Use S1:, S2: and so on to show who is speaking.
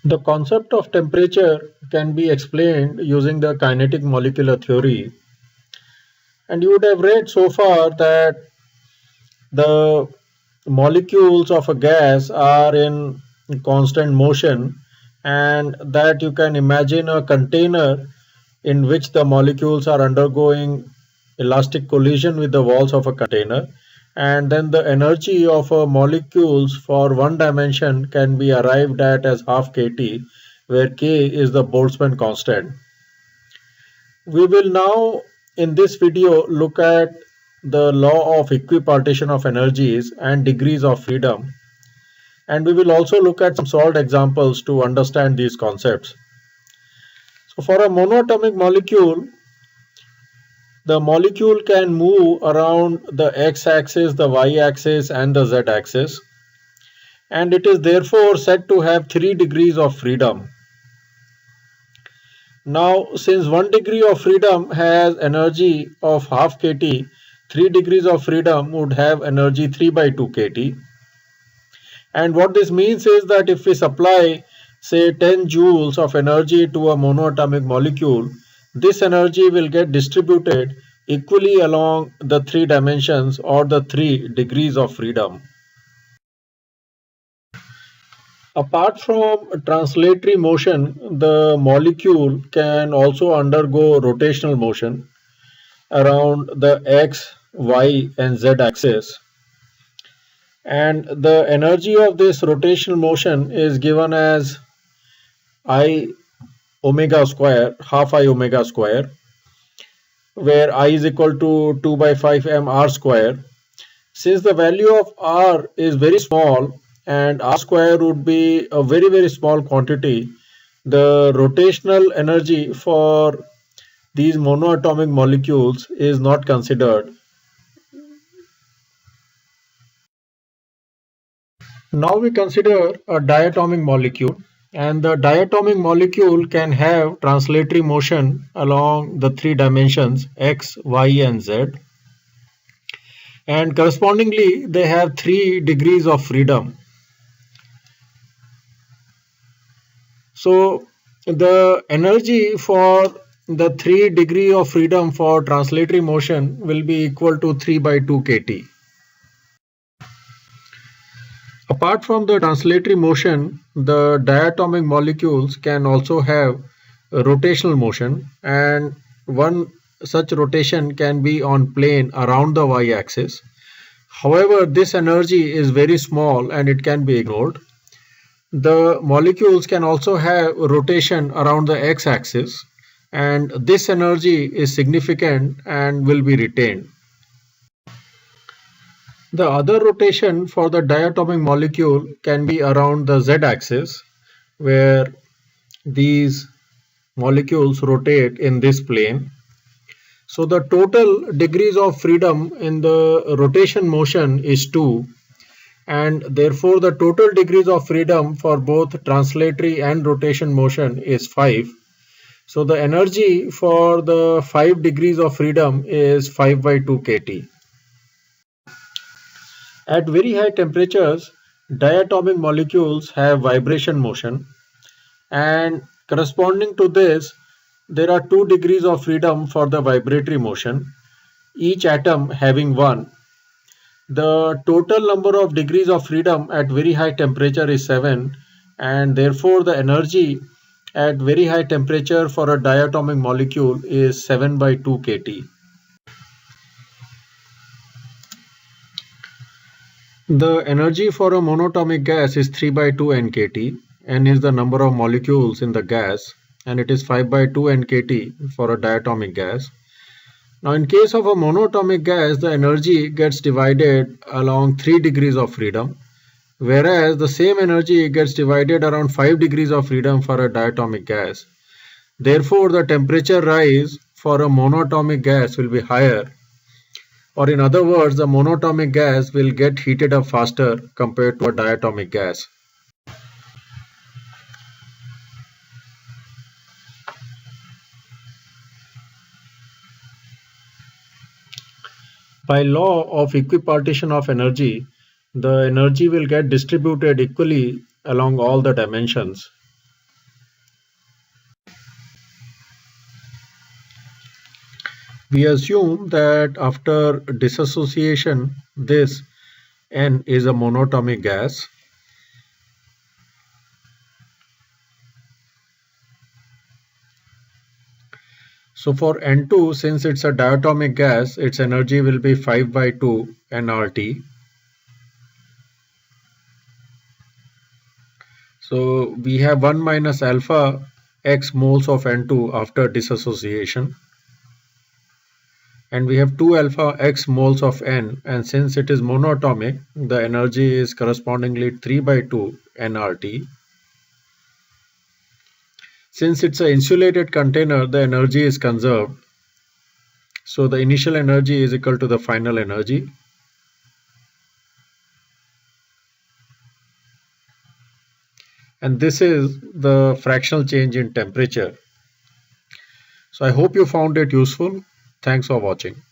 S1: The concept of temperature can be explained using the kinetic molecular theory. And you would have read so far that the molecules of a gas are in constant motion, and that you can imagine a container in which the molecules are undergoing elastic collision with the walls of a container, and then the energy of a molecules for one dimension can be arrived at as half kT, where k is the Boltzmann constant. We will now in this video look at the law of equipartition of energies and degrees of freedom, and we will also look at some solved examples to understand these concepts. So for a monoatomic molecule, the molecule can move around the x-axis, the y-axis and the z-axis, and it is therefore said to have 3 degrees of freedom. Now, since 1 degree of freedom has energy of half kT, 3 degrees of freedom would have energy 3 by 2 kT. And what this means is that if we supply, say, 10 joules of energy to a monoatomic molecule, this energy will get distributed equally along the 3 dimensions or the 3 degrees of freedom. Apart from translatory motion, the molecule can also undergo rotational motion around the x, y and z axis. And the energy of this rotational motion is given as I omega square, half I omega square, where I is equal to 2 by 5 m r square. Since the value of r is very small and r square would be a very small quantity, the rotational energy for these monoatomic molecules is not considered. Now we consider a diatomic molecule, and the diatomic molecule can have translatory motion along the 3 dimensions x, y and z, and correspondingly they have 3 degrees of freedom. So the energy for the 3 degree of freedom for translatory motion will be equal to 3 by 2 kT. Apart from the translatory motion, the diatomic molecules can also have rotational motion, and one such rotation can be on plane around the y-axis. However, this energy is very small and it can be ignored. The molecules can also have rotation around the x-axis, and this energy is significant and will be retained. The other rotation for the diatomic molecule can be around the z-axis, where these molecules rotate in this plane. So the total degrees of freedom in the rotation motion is 2, and therefore the total degrees of freedom for both translatory and rotation motion is 5. So the energy for the 5 degrees of freedom is 5 by 2 kT. At very high temperatures, diatomic molecules have vibration motion, and corresponding to this, there are 2 degrees of freedom for the vibratory motion, each atom having 1. The total number of degrees of freedom at very high temperature is 7, and therefore the energy at very high temperature for a diatomic molecule is 7 by 2 kT. The energy for a monatomic gas is 3 by 2 nkt. N is the number of molecules in the gas, and it is 5 by 2 nkt for a diatomic gas. Now in case of a monatomic gas, the energy gets divided along 3 degrees of freedom, whereas the same energy gets divided around 5 degrees of freedom for a diatomic gas. Therefore, the temperature rise for a monatomic gas will be higher, or in other words, the monatomic gas will get heated up faster compared to a diatomic gas. By law of equipartition of energy, the energy will get distributed equally along all the dimensions. We assume that after dissociation, this N is a monatomic gas. So for N2, since it's a diatomic gas, its energy will be 5 by 2 nRT. So we have 1 minus alpha x moles of N2 after dissociation. And we have 2 alpha x moles of N, and since it is monatomic, the energy is correspondingly 3 by 2 nRT. Since it's an insulated container, the energy is conserved. So the initial energy is equal to the final energy. And this is the fractional change in temperature. So I hope you found it useful. Thanks for watching.